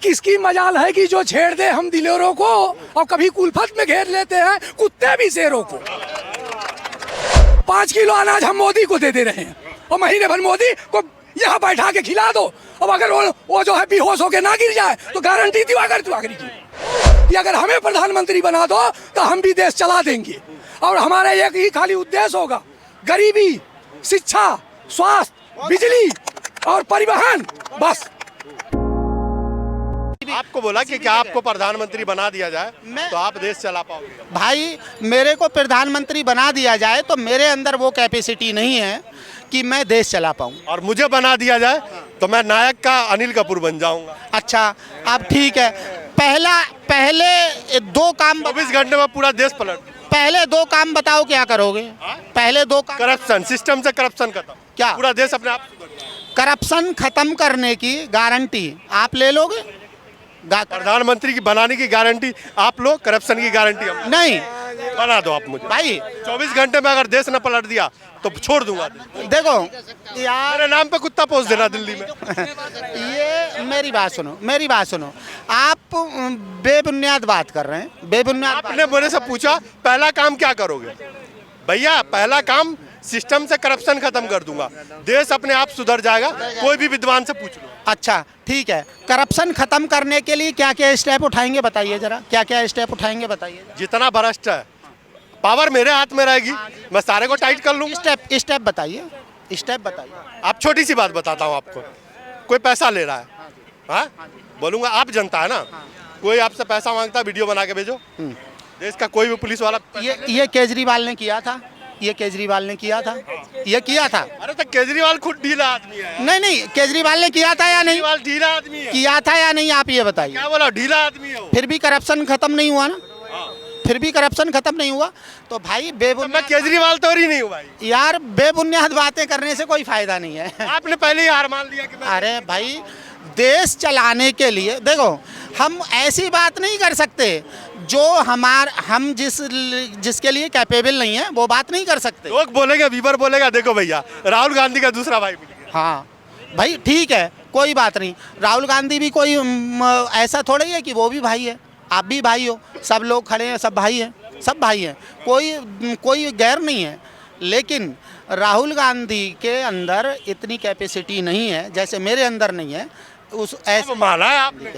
किसकी मजाल है कि जो छेड़ दे हम दिलेरों को, और कभी कुल्फत में घेर लेते हैं कुत्ते भी शेरों को। 5 किलो अनाज हम मोदी को दे रहे हैं, और महीने भर मोदी को यहाँ बैठा के खिला दो। अब अगर वो जो है बेहोश होके ना गिर जाए तो गारंटी दिवाकर तिवारी की कि अगर हमें प्रधानमंत्री बना दो तो हम भी देश चला देंगे। और हमारा एक ही खाली उद्देश्य होगा, गरीबी, शिक्षा, स्वास्थ्य, बिजली और परिवहन, बस। आपको बोला कि क्या आपको प्रधानमंत्री बना दिया जाए तो आप देश चला पाओगे? भाई मेरे को प्रधानमंत्री बना दिया जाए तो मेरे अंदर वो कैपेसिटी नहीं है कि मैं देश चला पाऊँ। और मुझे बना दिया जाए तो मैं नायक का अनिल कपूर बन जाऊंगा। अच्छा, अब ठीक है, पहले 2 काम 24 घंटे में पूरा देश पलट। पहले 2 काम बताओ क्या करोगे? पहले 2 काम। करप्शन, सिस्टम से करप्शन खत्म। क्या? पूरा देश अपने आप सुधर जाए। करप्शन खत्म करने की गारंटी आप ले लोगे? प्रधानमंत्री की बनाने की गारंटी आप लो, करप्शन की गारंटी हम नहीं। बना दो आप मुझे भाई 24 घंटे में अगर देश ने पलट दिया तो छोड़ दूंगा। देखो यार, मेरे नाम पे कुत्ता पोस देना दिल्ली में। ये मेरी बात सुनो। आप बेबुनियाद बात कर रहे हैं, बेबुनियाद। आपने मेरे से पूछा पहला काम क्या करोगे? भैया पहला काम सिस्टम से करप्शन खत्म कर दूंगा, देश अपने आप सुधर जाएगा। कोई भी विद्वान से पूछ लो। अच्छा ठीक है, करप्शन खत्म करने के लिए क्या क्या स्टेप उठाएंगे बताइए जरा, क्या क्या स्टेप उठाएंगे बताइए। जितना भ्रष्ट है, पावर मेरे हाथ में रहेगी, मैं सारे को टाइट कर लूंगा। स्टेप बताइए। आप छोटी सी बात बताता हूँ आपको। कोई पैसा ले रहा है, हाँ बोलूंगा आप जनता है ना, कोई आपसे पैसा मांगता है, वीडियो बना के भेजो। देश का कोई भी पुलिस वाला ये केजरीवाल ने किया था, ये किया था। अरे तो केजरीवाल खुद ढीला आदमी है। नहीं, केजरीवाल ने किया था या नहीं? केजरीवाल ढीला आदमी है। किया था या नहीं आप ये बताइए। क्या बोला? ढीला आदमी है वो। फिर भी करप्शन खत्म नहीं हुआ ना? फिर भी करप्शन खत्म नहीं हुआ तो भाई मैं केजरीवाल तो ही नहीं हूँ भाई। यार बेबुनियाद बातें करने से कोई फायदा नहीं है। आपने पहले ही हार मान लिया कि अरे भाई देश चलाने के लिए देखो, हम ऐसी बात नहीं कर सकते जो हम जिसके लिए कैपेबल नहीं है वो बात नहीं कर सकते। लोग बोलेंगे, वीवर बोलेगा, देखो भैया राहुल गांधी का दूसरा भाई मिल गया। हाँ भाई ठीक है, कोई बात नहीं। राहुल गांधी भी कोई ऐसा थोड़ा ही है कि वो भी भाई है, आप भी भाई हो, सब लोग खड़े हैं, सब भाई हैं, कोई गैर नहीं है। लेकिन राहुल गांधी के अंदर इतनी कैपेसिटी नहीं है जैसे मेरे अंदर नहीं है। उस ऐसे माना है आपने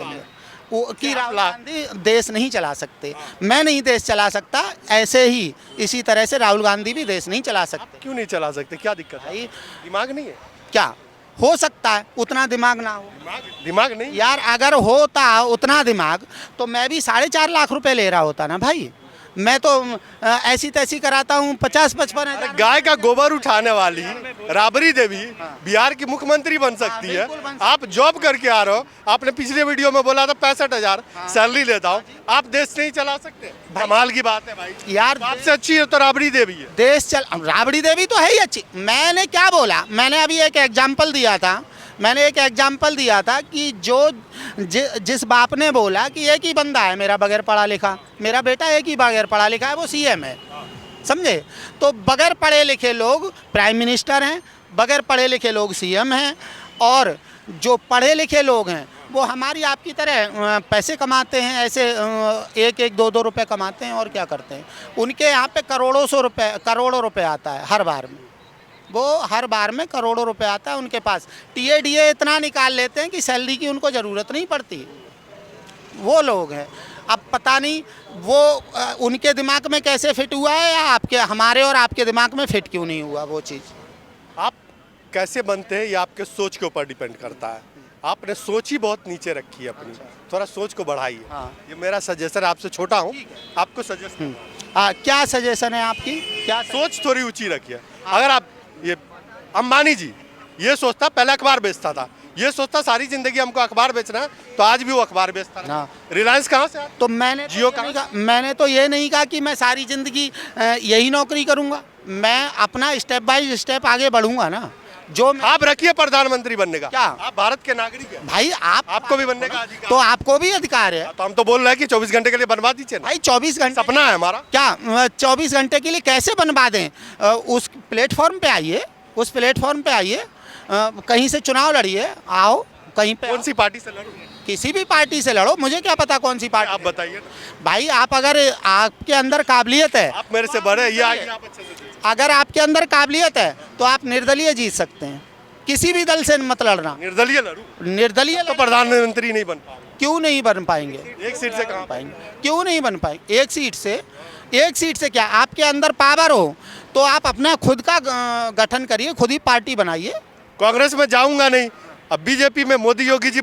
कि राहुल गांधी देश नहीं चला सकते, मैं नहीं देश चला सकता, ऐसे ही इसी तरह से राहुल गांधी भी देश नहीं चला सकते। क्यों नहीं चला सकते? क्या दिक्कत है? दिमाग नहीं है क्या? हो सकता है उतना दिमाग ना हो। दिमाग नहीं यार, अगर होता उतना दिमाग तो मैं भी 4.5 लाख रुपए ले रहा होता ना भाई। मैं तो ऐसी तैसी कराता हूँ 50-55 हज़ार। गाय का गोबर उठाने वाली राबड़ी देवी बिहार की मुख्यमंत्री बन सकती है। आप जॉब करके आ रहे हो, आपने पिछले वीडियो में बोला था 65,000 सैलरी लेता हूँ, आप देश नहीं चला सकते। कमाल की बात है भाई। यार आपसे अच्छी है तो राबड़ी देवी है। राबड़ी देवी तो है ही अच्छी। मैंने क्या बोला, मैंने अभी एक एग्जाम्पल दिया था कि जिस बाप ने बोला कि एक ही बंदा है मेरा बगैर पढ़ा लिखा, मेरा बेटा एक ही बगैर पढ़ा लिखा है, वो सीएम है, समझे? तो बगैर पढ़े लिखे लोग प्राइम मिनिस्टर हैं, बगैर पढ़े लिखे लोग सीएम हैं, और जो पढ़े लिखे लोग हैं वो हमारी आपकी तरह पैसे कमाते हैं, ऐसे 1-2 रुपए कमाते हैं और क्या करते हैं। उनके यहाँ पे करोड़ों रुपए आता है हर बार में, वो हर बार में करोड़ों रुपए आता है उनके पास। टीए इतना निकाल लेते हैं कि सैलरी की उनको ज़रूरत नहीं पड़ती। वो लोग हैं। अब पता नहीं वो उनके दिमाग में कैसे फिट हुआ है, या हमारे और आपके दिमाग में फिट क्यों नहीं हुआ वो चीज़। आप कैसे बनते हैं ये आपके सोच के ऊपर डिपेंड करता है। आपने सोच ही बहुत नीचे रखी है अपनी, थोड़ा सोच को बढ़ाइए। हाँ। ये मेरा सजेशन, आपसे छोटा हूँ, आपको सजेशन। क्या सजेशन है आपकी? क्या सोच थोड़ी ऊँची रखिए। अगर आप ये अंबानी जी ये सोचता, पहले अखबार बेचता था, ये सोचता सारी जिंदगी हमको अखबार बेचना है, तो आज भी वो अखबार बेचता है। रिलायंस कहाँ से? तो मैंने तो ये नहीं कहा कि मैं सारी जिंदगी यही नौकरी करूंगा। मैं अपना स्टेप बाय स्टेप आगे बढ़ूंगा ना। जो आप रखिए प्रधानमंत्री बनने का। क्या? आप भारत के नागरिक हैं भाई, आपको भी बनने का अधिकार। तो आपको भी अधिकार है। तो हम तो बोल रहे हैं कि 24 घंटे के लिए बनवा दीजिए भाई। 24 घंटे सपना है हमारा। क्या 24 घंटे के लिए कैसे बनवा दें? उस प्लेटफॉर्म पे आइए, कहीं से चुनाव लड़िए, आओ कहीं पे। कौन सी पार्टी से लड़ूं? किसी भी पार्टी से लड़ो, मुझे क्या पता कौन सी पार्टी। आप बताइए ना। भाई आप अगर आपके अंदर काबिलियत है, आप मेरे से बड़े, ये आइए आप अच्छे से दीजिए। अगर आपके अंदर काबिलियत है तो आप निर्दलीय जीत सकते हैं, किसी भी दल से मत लड़ना। निर्दलीय लड़ू निर्दलीय तो प्रधानमंत्री नहीं बन पाओगे। क्यों नहीं बन पाएंगे? एक सीट से कहाँ पाएंगे, क्यों नहीं बन पाएंगे? एक सीट से क्या, आपके अंदर पावर हो तो आप अपना खुद का गठन करिए, खुद ही पार्टी बनाइए। कांग्रेस में जाऊंगा नहीं, अब बीजेपी में मोदी योगी जी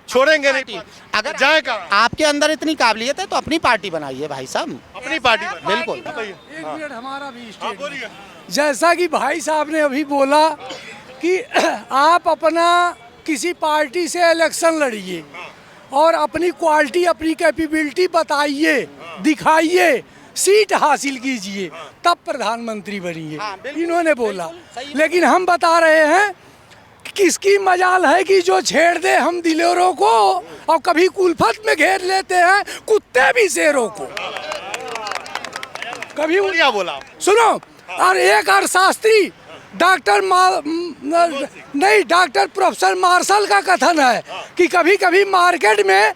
छोड़ेंगे नहीं, अगर जाए कहाँ? आपके अंदर इतनी काबिलियत है तो अपनी पार्टी बनाइए भाई साहब। अपनी पार्टी बिल्कुल। बताइए। एक मिनट हमारा भी हाँ, स्टेटमेंट। बोलिए। जैसा कि भाई साहब ने अभी बोला कि आप अपना किसी पार्टी से इलेक्शन लड़िए और अपनी क्वालिटी, अपनी कैपेबिलिटी बताइए, दिखाइए, सीट हासिल कीजिए, तब प्रधानमंत्री बनिए, इन्होंने बोला। लेकिन हम बता रहे हैं कि किसकी मजाल है कि जो छेड़ दे हम दिलेरों को, और कभी कुलफत में घेर लेते हैं कुत्ते भी शेरों को। कभी बढ़िया बोला। सुनो, और एक अर्थशास्त्री डॉक्टर प्रोफेसर मार्शल का कथन है कि कभी कभी मार्केट में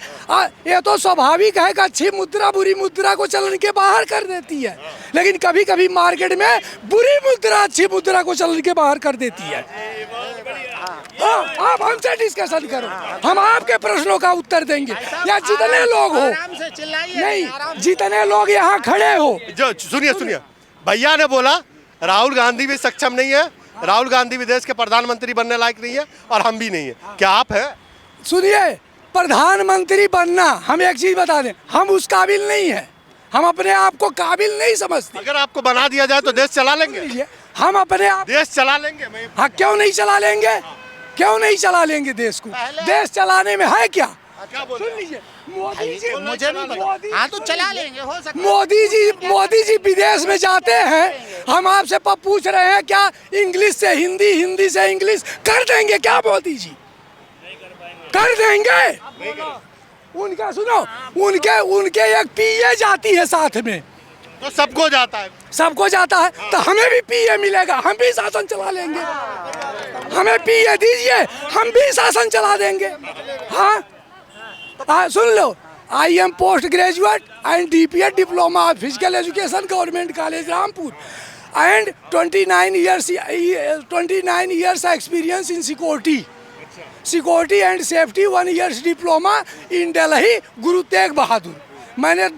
ये तो स्वाभाविक है कि अच्छी मुद्रा बुरी मुद्रा को चलन के बाहर कर देती है, लेकिन कभी कभी मार्केट में बुरी मुद्रा अच्छी मुद्रा को चलन के बाहर कर देती है। हाँ, आप हमसे डिस्कशन करो, हम आपके प्रश्नों का उत्तर देंगे। या जितने लोग हो, नहीं जितने लोग यहाँ खड़े हो, जो सुनिए भैया ने बोला राहुल गांधी भी सक्षम नहीं है, राहुल गांधी भी देश के प्रधानमंत्री बनने लायक नहीं है, और हम भी नहीं है। क्या आप है? सुनिए, प्रधानमंत्री बनना, हम एक चीज बता दें, हम उस काबिल नहीं है, हम अपने आप को काबिल नहीं समझते। अगर आपको बना दिया जाए तो देश चला लेंगे। हम अपने आप देश चला लेंगे। हाँ, क्यों नहीं चला लेंगे? क्यों नहीं चला लेंगे देश को? देश चलाने में है क्या? सुन लीजिए, मोदी जी, मुझे नहीं पता। हाँ तो चला लेंगे, हो सकता है। मोदी जी विदेश में जाते हैं, हम आपसे पूछ रहे हैं क्या इंग्लिश से हिंदी, हिंदी से इंग्लिश कर देंगे क्या मोदी जी? कर देंगे? उनका सुनो, उनके एक पीए जाती है साथ में, तो सबको जाता है, सबको जाता है, तो हमें भी पीए मिलेगा, हम भी शासन चला लेंगे। हमें पीए दीजिए, हम भी शासन चला देंगे। हाँ, सुन लो, I am post graduate and DPEd diploma of physical education government college Rampur and 29 years experience in security and safety, 1 years diploma in Delhi Guru Tegh बहादुर। मैंने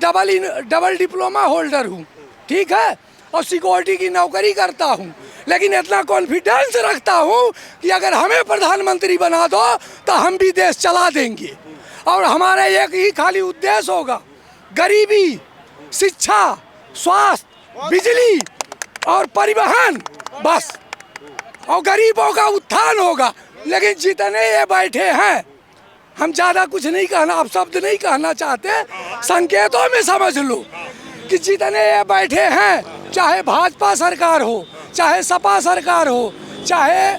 डबल डिप्लोमा होल्डर हूँ, ठीक है, और सिक्योरिटी की नौकरी करता हूँ। लेकिन इतना कॉन्फिडेंस रखता हूँ कि अगर हमें प्रधानमंत्री बना दो तो हम भी देश चला देंगे, और हमारा एक ही खाली उद्देश्य होगा, गरीबी, शिक्षा, स्वास्थ्य, बिजली और परिवहन, बस, और गरीबों का उत्थान होगा। लेकिन जितने ये बैठे हैं, हम ज़्यादा कुछ नहीं कहना, आप शब्द नहीं कहना चाहते, संकेतों में समझ लो कि जितने ये बैठे हैं, चाहे भाजपा सरकार हो, चाहे सपा सरकार हो, चाहे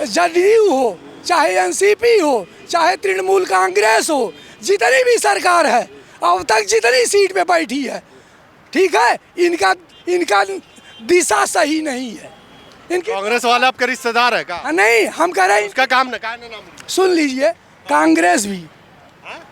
जदयू हो, चाहे NCP हो, चाहे तृणमूल कांग्रेस हो, जितनी भी सरकार है अब तक जितनी सीट पे बैठी है, ठीक है, इनका दिशा सही नहीं है। इनकी कांग्रेस वाले आपके रिश्तेदार है क्या? नहीं, हम कह रहे हैं उसका काम ना नाम। सुन लीजिए, कांग्रेस भी,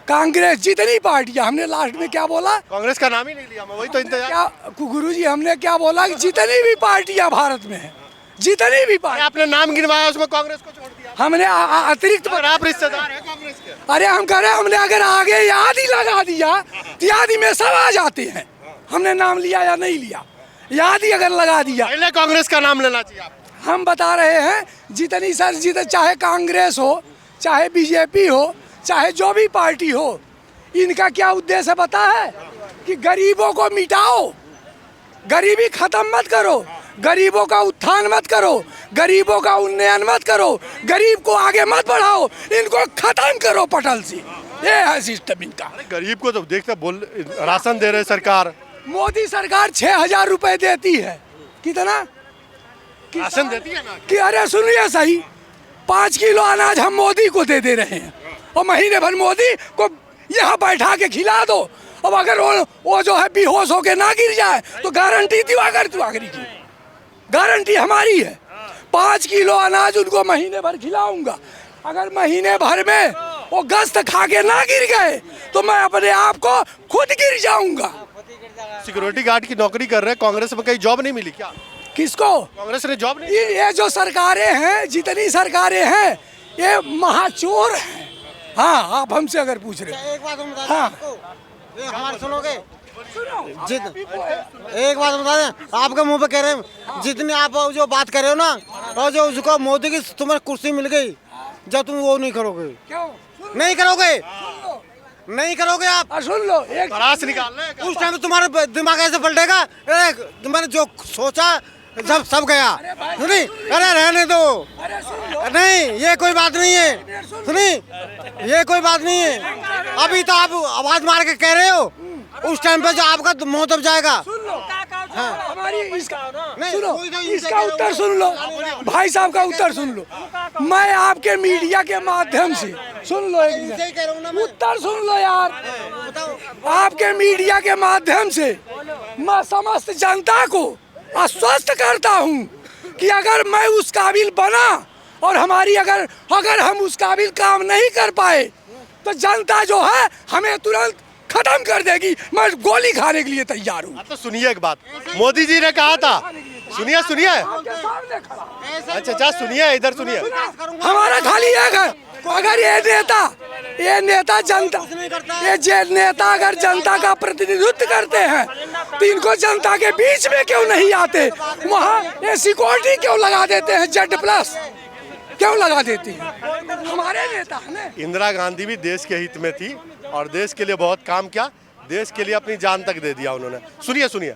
कांग्रेस जितनी पार्टियां, हमने लास्ट में क्या बोला? कांग्रेस का नाम ही नहीं लिया, मैं वही तो इंतजार। क्या गुरुजी, हमने क्या बोला कि जितनी भी पार्टियां भारत में है, जितनी भी पार्टी, आपने नाम गिनवाया, उसमें कांग्रेस को छोड़ दिया। हमने अतिरिक्त, और आप रिश्तेदार हैं कांग्रेस के? अरे हम कह रहे हैं, हमने अगर आगे याद ही लगा दिया तो याद ही में सब आ जाते हैं, हमने नाम लिया या नहीं लिया, याद ही अगर लगा दिया। पहले कांग्रेस का नाम लेना चाहिए आपको। हम बता रहे हैं जितनी सर चाहे कांग्रेस हो, चाहे बीजेपी हो, चाहे जो भी पार्टी हो, इनका क्या उद्देश्य पता है? कि गरीबों को मिटाओ, गरीबी खत्म मत करो, गरीबों का उत्थान मत करो, गरीबों का उन्नयन मत करो, गरीब को आगे मत बढ़ाओ, इनको खत्म करो पटल से। ये है सिस्टम इनका। गरीब को तो देखते बोल, राशन दे रहे सरकार, मोदी सरकार 6,000 रुपए देती है, कितना राशन देती है ना? कि अरे सुनिए सही, 5 किलो अनाज हम मोदी को दे रहे हैं, और महीने भर मोदी को यहाँ बैठा के खिला दो। अब अगर वो जो है बेहोश होके ना गिर जाए तो गारंटी दिवाकर तिवारी की गारंटी हमारी है। 5 किलो अनाज उनको महीने भर खिलाऊंगा। अगर महीने भर में वो गश्त खा के ना गिर गए तो मैं अपने आप को खुद गिर जाऊंगा। सिक्योरिटी गार्ड की नौकरी कर रहे हैं, कांग्रेस में कहीं जॉब नहीं मिली क्या? किसको? कांग्रेस ने जॉब नहीं। ये जो सरकारें हैं, जितनी सरकारें हैं, ये महाचोर हैं। हाँ, आप हमसे अगर पूछ रहे हो। एक बात हम बता दें हाँ। आपको, ये हमारे सुनोगे? एक बात बता दें, आपके मुंह पे कह रहे हैं, जितनी आप जो बात कर रहे हो ना, और जो उसको मोदी की तुम्हें कुर्सी मिल गई, जब तुम वो नहीं करोगे, क्यों? नहीं करोगे, नहीं करोगे आप, सुन लो, एक तराश निकालना है। उस टाइम तुम्हारा दिमाग ऐसे पलटेगा, तुमने जो सोचा सब गया। सुनी, अरे रहने दो, नहीं ये कोई बात नहीं है, सुनी ये कोई बात नहीं है। अभी तो आप आवाज मार के कह रहे हो, उस टाइम पे जो आपका मुंह दब जाएगा। हमारी इसका नहीं, सुनो, कोई तो इसका उत्तर सुन लो, भाई साहब का उत्तर सुन लो। मैं आपके मीडिया के माध्यम से सुन लो, एक सही कह रहा हूँ ना मैं। उत्तर सुन लो यार। बताओ, आपके मीडिया के माध्यम से मैं समस्त जनता को आश्वस्त करता हूँ कि अगर मैं उस काबिल बना और हमारी अगर हम उस काबिल काम नहीं कर पाए तो जनता जो है हमें तुरंत खत्म कर देगी। मैं गोली खाने के लिए तैयार हूँ। तो सुनिए एक बात, मोदी जी ने कहा था, सुनिए सुनिए, आपके सामने खड़ा। अच्छा सुनिए, इधर सुनिए। हमारा खाली एक है, अगर ये नेता जनता, नेता अगर जनता का प्रतिनिधित्व करते हैं तो इनको जनता के बीच में क्यों नहीं आते? वहाँ ये सिक्योरिटी क्यों लगा देते हैं? Z+ क्यों लगा देती है? हमारे नेता है ना। इंदिरा गांधी भी देश के हित में थी और देश के लिए बहुत काम किया, देश के लिए अपनी जान तक दे दिया उन्होंने। सुनिए सुनिए,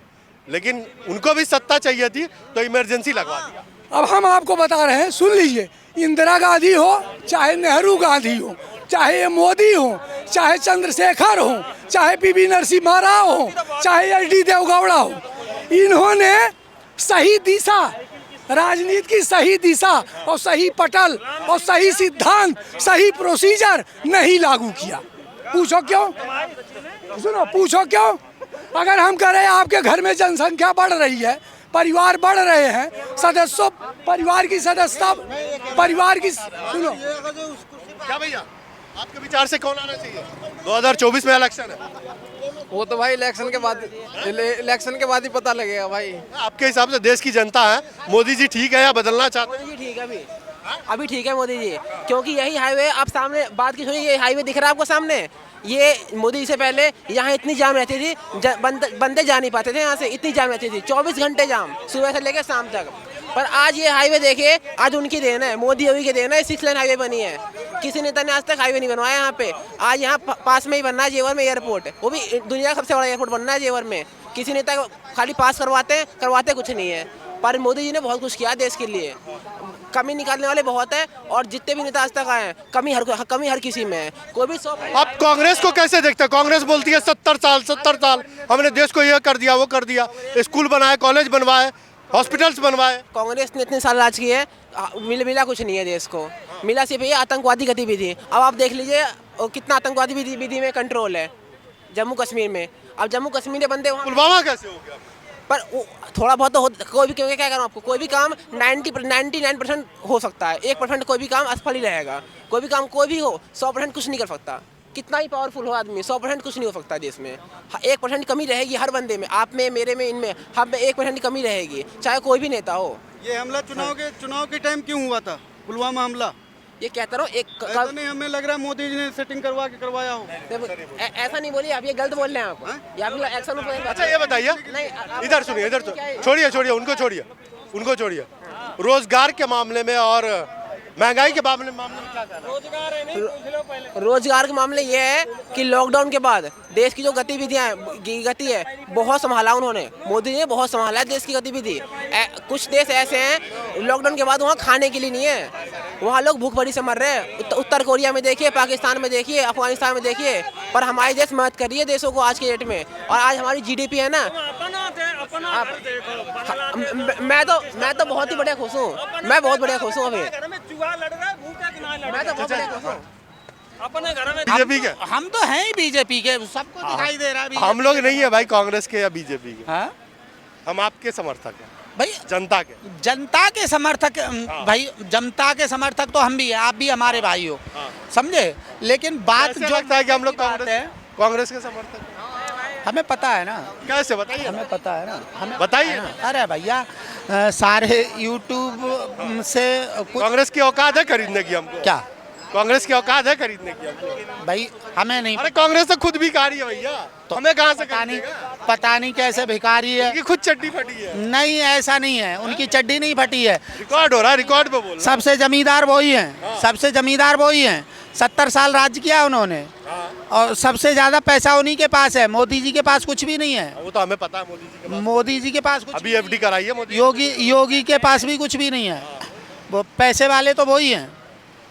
लेकिन उनको भी सत्ता चाहिए थी तो इमरजेंसी लगवा दिया। अब हम आपको बता रहे हैं, सुन लीजिए, इंदिरा गांधी हो चाहे नेहरू गांधी हो, चाहे ये मोदी हो, चाहे चंद्रशेखर हो, चाहे पीवी नरसिम्हा राव हो, चाहे HD देवगौड़ा हो, इन्होंने सही दिशा, राजनीति की सही दिशा और सही पटल और सही सिद्धांत, सही प्रोसीजर नहीं लागू किया। पूछो क्यों? सुनो, पूछो क्यों? अगर हम कह रहे हैं आपके घर में जनसंख्या बढ़ रही है, परिवार बढ़ रहे हैं, सदस्यों, परिवार की सदस्यता, परिवार की, सुनो, क्या भैया आपके विचार से कौन आना चाहिए? 2024 में इलेक्शन है। वो तो भाई इलेक्शन के बाद ही पता लगेगा भाई। आपके हिसाब से देश की जनता है, मोदी जी ठीक है या बदलना चाहते हैं? मोदी जी ठीक है अभी ठीक है मोदी जी, क्योंकि यही हाईवे आप सामने बात की सुनिए, ये हाईवे दिख रहा है आपको सामने, ये मोदी से पहले यहाँ इतनी जाम रहती थी, बंदे जा नहीं पाते थे यहाँ से, इतनी जाम रहती थी, 24 घंटे जाम सुबह से लेकर शाम तक। पर आज ये हाईवे देखिए, आज उनकी देन है, मोदी योगी की देन है, 6 लेन हाईवे बनी है। किसी नेता ने आज तक हाईवे नहीं बनवाया यहाँ पे। आज यहाँ पास में ही बनना है जेवर में एयरपोर्ट, वो भी दुनिया का सबसे बड़ा एयरपोर्ट बनना है जेवर में। किसी नेता को खाली पास करवाते कुछ नहीं है, पर मोदी जी ने बहुत कुछ किया देश के लिए। कमी निकालने वाले बहुत है, और जितने भी नेता आज तक आए हैं, कमी हर किसी में है। कोई भी आप कांग्रेस को कैसे देखते हैं? कांग्रेस बोलती है 70 साल हमने देश को ये कर दिया, वो कर दिया, स्कूल बनाए, कॉलेज बनवाए, हॉस्पिटल्स बनवाए। कांग्रेस ने इतने साल राज किए, मिला कुछ नहीं है देश को, मिला सिर्फ ये आतंकवादी गतिविधि। अब आप देख लीजिए कितना आतंकवादी गतिविधि में कंट्रोल है जम्मू कश्मीर में। अब जम्मू कश्मीर के बंदे वहाँ, पुलवामा कैसे हो गया? पर थोड़ा बहुत तो कोई भी, क्योंकि क्या करूँ आपको, कोई भी काम 99% हो सकता है, 1% कोई भी काम असफल ही रहेगा। कोई भी काम कोई भी हो, 100% कुछ नहीं कर सकता। कितना ही पावरफुल हो आदमी, 100% कुछ नहीं हो सकता देश में। 1% कमी रहेगी हर बंदे में, आप में, मेरे में, इनमें, हम में 1% की कमी रहेगी, चाहे कोई भी नेता हो। ये हमला चुनाव के टाइम क्यों हुआ था? पुलवामा हमला, ये कहता रहा हूँ ऐसा नहीं हमें लग रहा है मोदी जी ने सेटिंग करवाया हो। ऐसा नहीं बोलिए आप, ये गलत बोल रहे हैं आप। आप एक्शन। अच्छा ये बताइए, इधर सुनिए, इधर छोड़िए, उनको छोड़िए। रोजगार के मामले में और महंगाई के मामले में क्या कहना है? रोजगार के मामले ये है कि लॉकडाउन के बाद देश की जो गति है बहुत संभाला उन्होंने, मोदी ने बहुत संभाला है देश की गतिविधि। कुछ देश ऐसे हैं लॉकडाउन के बाद वहाँ खाने के लिए नहीं है, वहाँ लोग भूखमरी से मर रहे हैं। उत्तर कोरिया में देखिए, पाकिस्तान में देखिए, अफगानिस्तान में देखिए, पर हमारे देश मदद कर रही है देशों को आज के डेट में। और आज हमारी GDP है ना, मैं तो बहुत ही बढ़िया खुश हूँ, मैं बहुत बढ़िया खुश हूँ अभी, मैं तो बहुत बढ़िया खुश हूँ। बीजेपी के? हम तो हैं ही बीजेपी के, सबको दिखाई दे रहा है। हम लोग नहीं है भाई कांग्रेस के या बीजेपी के। हाँ? हम आपके समर्थक हैं। भाई जनता के? जनता के समर्थक, भाई जनता के समर्थक तो हम भी हैं, आप भी हमारे भाई हो, समझे। लेकिन बात ऐसे जो लगता है कि हम लोग बात है, कांग्रेस के समर्थक हैं। हमें पता है ना, कैसे बताइए? हमें पता है ना, हमें बताइए पता है ना। अरे भैया सारे यूट्यूब से कुछ कांग्रेस की औकात है खरीदने की हमको? क्या कांग्रेस की औकात है खरीदने की हमको? भाई हमें नहीं अरे कांग्रेस तो खुद भिखारी है भैया, तो हमें कहाँ से पता नहीं कैसे भिखारी है। उनकी खुद चड्डी फटी है। नहीं ऐसा नहीं है, उनकी चड्डी नहीं फटी है। रिकॉर्ड हो रहा है, रिकॉर्ड पे बोल। सबसे जमींदार वही हैं, सबसे जमींदार वही हैं। 70 साल राज किया उन्होंने, और सबसे ज्यादा पैसा उन्हीं के पास है। मोदी जी के पास कुछ भी नहीं है। वो तो हमें पता है मोदी जी के पास। मोदी जी के पास कुछ अभी एफडी कराई है मोदी। योगी के पास भी कुछ भी नहीं है। वो पैसे वाले तो वही हैं,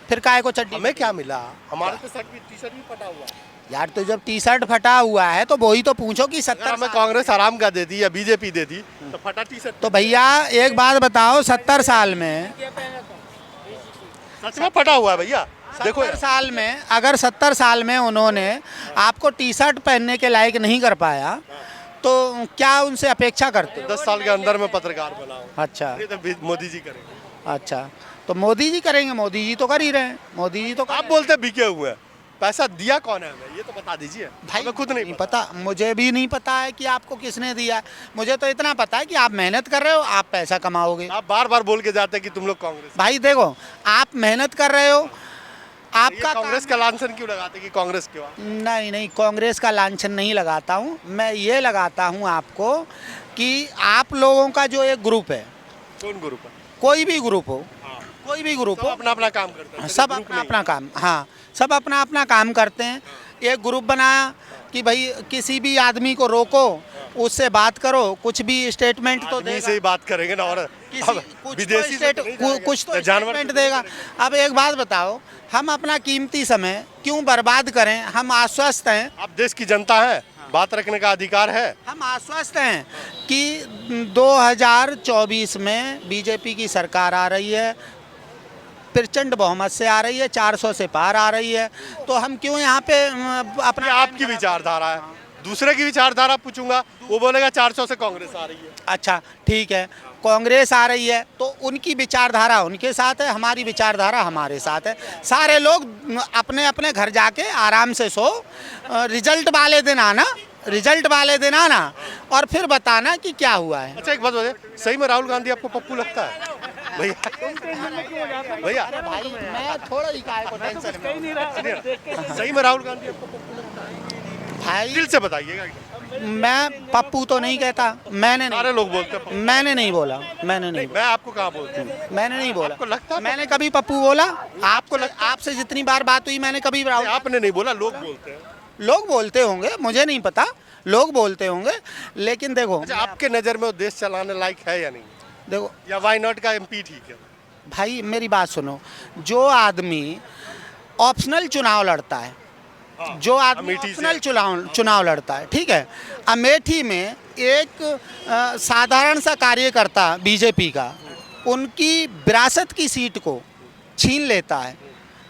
फिर काहे को चड्डी। हमें क्या मिला? हमारे तो टी शर्ट भी फटा हुआ है यार। तो जब टी शर्ट फटा हुआ है तो वही तो पूछो कि 70 हमें कांग्रेस आराम का देती या बीजेपी देती तो फटा टी शर्ट। तो भैया एक बात बताओ, 70 साल में, सच में फटा हुआ है भैया। देखो 70 साल में, अगर 70 साल में उन्होंने आपको टी शर्ट पहनने के लायक नहीं कर पाया तो क्या उनसे अपेक्षा करते? 10 साल के अंदर में पत्रकार बनाओ। अच्छा, ये तो मोदी जी करेंगे। अच्छा, तो मोदी जी करेंगे? मोदी जी तो कर ही रहे हैं, मोदी जी तो आप बोलते बिके हुए हैं, पैसा दिया कौन है हमें ये तो बता दीजिए। भाई हमें खुद नहीं पता, मुझे भी नहीं पता है कि आपको किसने दिया। मुझे तो इतना पता है कि आप मेहनत कर रहे हो, आप पैसा कमाओगे। आप बार बार बोल के जाते हैं कि तुम लोग कांग्रेस। भाई देखो, आप मेहनत कर रहे हो, आपका कांग्रेस का लांछन क्यों लगाते कि कांग्रेस क्यों? नहीं नहीं, कांग्रेस का लांछन नहीं लगाता हूँ मैं। ये लगाता हूँ आपको कि आप लोगों का जो एक ग्रुप है, कौन ग्रुप है? कोई भी ग्रुप हो, कोई भी ग्रुप हो, अपना अपना काम करते हैं। सब अपना अपना काम, हाँ, सब अपना अपना काम करते हैं। एक ग्रुप बनाया कि भाई किसी भी आदमी को रोको, उससे बात करो, कुछ भी स्टेटमेंट तो आदमी देगा। से ही बात करेंगे ना, और विदेशी से तो नहीं जाएगा। कुछ तो जानवर स्टेटमेंट देगा। अब एक बात बताओ, हम अपना कीमती समय क्यों बर्बाद करें? हम आश्वस्त हैं, आप देश की जनता है, बात रखने का अधिकार है। हम आश्वस्त हैं कि 2024 में बीजेपी की सरकार आ रही है, प्रचंड बहुमत से आ रही है, 400 से पार आ रही है। तो हम क्यों यहाँ पे अपना, आपकी विचारधारा है, दूसरे की विचारधारा पूछूंगा, वो बोलेगा 400 से कांग्रेस आ रही है। अच्छा ठीक है, कांग्रेस आ रही है तो उनकी विचारधारा उनके साथ है, हमारी विचारधारा हमारे साथ है। सारे लोग अपने अपने घर जाके आराम से सो, रिजल्ट वाले दिन आना, रिजल्ट वाले दिन आना और फिर बताना कि क्या हुआ है। अच्छा एक बात बताइए, सही में राहुल गांधी आपको पप्पू लगता है भैया? भैया भाई मैं थोड़ा ही काहे को टेंशन में। सही में राहुल गांधी आपको पप्पू लगता है? भाई दिल से बताइएगा। मैं पप्पू तो नहीं कहता, मैंने सारे लोग बोलते हैं। मैंने नहीं बोला, मैंने नहीं, मैं आपको कहाँ बोलता हूँ? मैंने नहीं बोला। आपको लगता है? मैंने कभी पप्पू बोला? आपको आपसे जितनी बार बात हुई मैंने कभी राहुल? आपने नहीं बोला, लोग बोलते हैं। लोग बोलते होंगे, मुझे नहीं पता, लोग बोलते होंगे। लेकिन देखो, अच्छा आपके नज़र में वो देश चलाने लायक है या नहीं? देखो या वाई नॉट का एमपी ठीक है? भाई मेरी बात सुनो, जो आदमी ऑप्शनल चुनाव लड़ता है, जो आदमी अमेठी से। ऑप्शनल चुनाव लड़ता है, ठीक है, अमेठी में एक साधारण सा कार्यकर्ता बीजेपी का उनकी विरासत की सीट को छीन लेता है,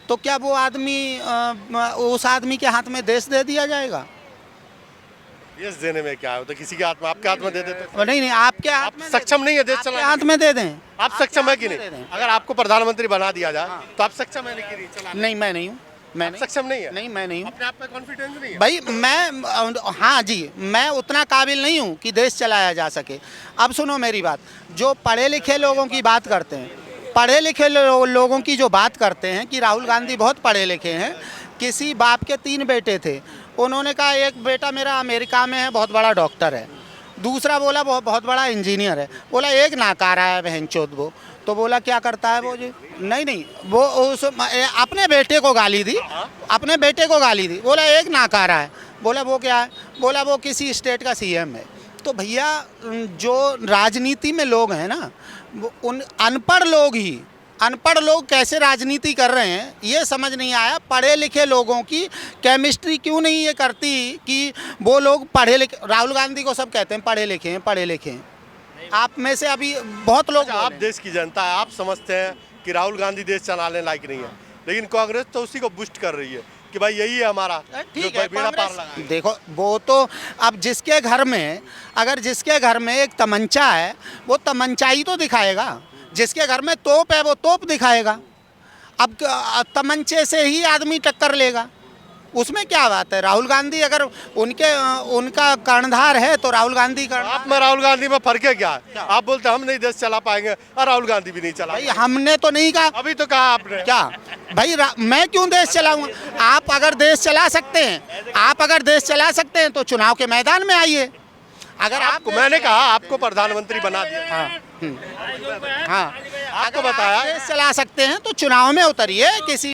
तो क्या वो आदमी उस आदमी के हाथ में देश दे दिया जाएगा? देश देने में क्या है? तो किसी के हाथ में, आपके हाथ में दे देते। नहीं नहीं, आपके हाथ आप में सक्षम नहीं है देश आपके चलाने? हाथ में दे दें। आप सक्षम है कि हाथ में दे नहीं? दें। अगर आपको प्रधानमंत्री बना दिया जाए तो आप सक्षम है कि नहीं चलाने? नहीं मैं नहीं हूँ, मैं नहीं, सक्षम नहीं है? नहीं मैं नहीं हूँ अपने आप में कॉन्फिडेंस नहीं है? भाई। मैं हाँ जी, मैं उतना काबिल नहीं हूँ कि देश चलाया जा सके। अब सुनो मेरी बात, जो पढ़े लिखे लोगों की बात करते हैं, पढ़े लिखे लोगों की जो बात करते हैं कि राहुल गांधी बहुत पढ़े लिखे हैं, किसी बाप के 3 बेटे थे, उन्होंने कहा एक बेटा मेरा अमेरिका में है, बहुत बड़ा डॉक्टर है, दूसरा बोला बहुत बड़ा इंजीनियर है, बोला एक नाकारा है बहनचोद वो। तो बोला क्या करता है वो जी? नहीं नहीं, वो उस अपने बेटे को गाली दी, अपने बेटे को गाली दी, बोला एक नाकारा है। बोला वो क्या है? बोला वो किसी स्टेट का सीएम है। तो भैया जो राजनीति में लोग हैं ना, वो उन अनपढ़ लोग कैसे राजनीति कर रहे हैं ये समझ नहीं आया। पढ़े लिखे लोगों की केमिस्ट्री क्यों नहीं ये करती कि वो लोग पढ़े लिखे, राहुल गांधी को सब कहते हैं पढ़े लिखे हैं, पढ़े लिखे हैं। आप में से अभी बहुत लोग अच्छा, आप देश की जनता है, आप समझते हैं कि राहुल गांधी देश चलाने लायक नहीं है, लेकिन कांग्रेस तो उसी को बूस्ट कर रही है कि भाई यही है हमारा ठीक जो है, बेड़ा पार कांग्रेस- लगा है। देखो वो तो अब जिसके घर में, अगर जिसके घर में एक तमंचा है वो तमंचा ही तो दिखाएगा, जिसके घर में तोप है वो तोप दिखाएगा। अब तमंचे से ही आदमी टक्कर लेगा, उसमें क्या बात है। राहुल गांधी अगर उनका कर्णधार है तो राहुल गांधी कर्णधार। आप में राहुल गांधी में फर्क है क्या? आप बोलते हम नहीं देश चला पाएंगे और राहुल गांधी भी नहीं चला भाई हमने तो नहीं कहा, अभी तो कहा आपने। क्या भाई मैं क्यों देश चलाऊंगा? आप अगर देश चला सकते हैं, आप अगर देश चला सकते हैं तो चुनाव के मैदान में आइए। अगर आपको मैंने कहा आपको प्रधानमंत्री बना दिया। हाँ आपको अगर आप बताया देश चला सकते हैं तो चुनाव में उतरिए, किसी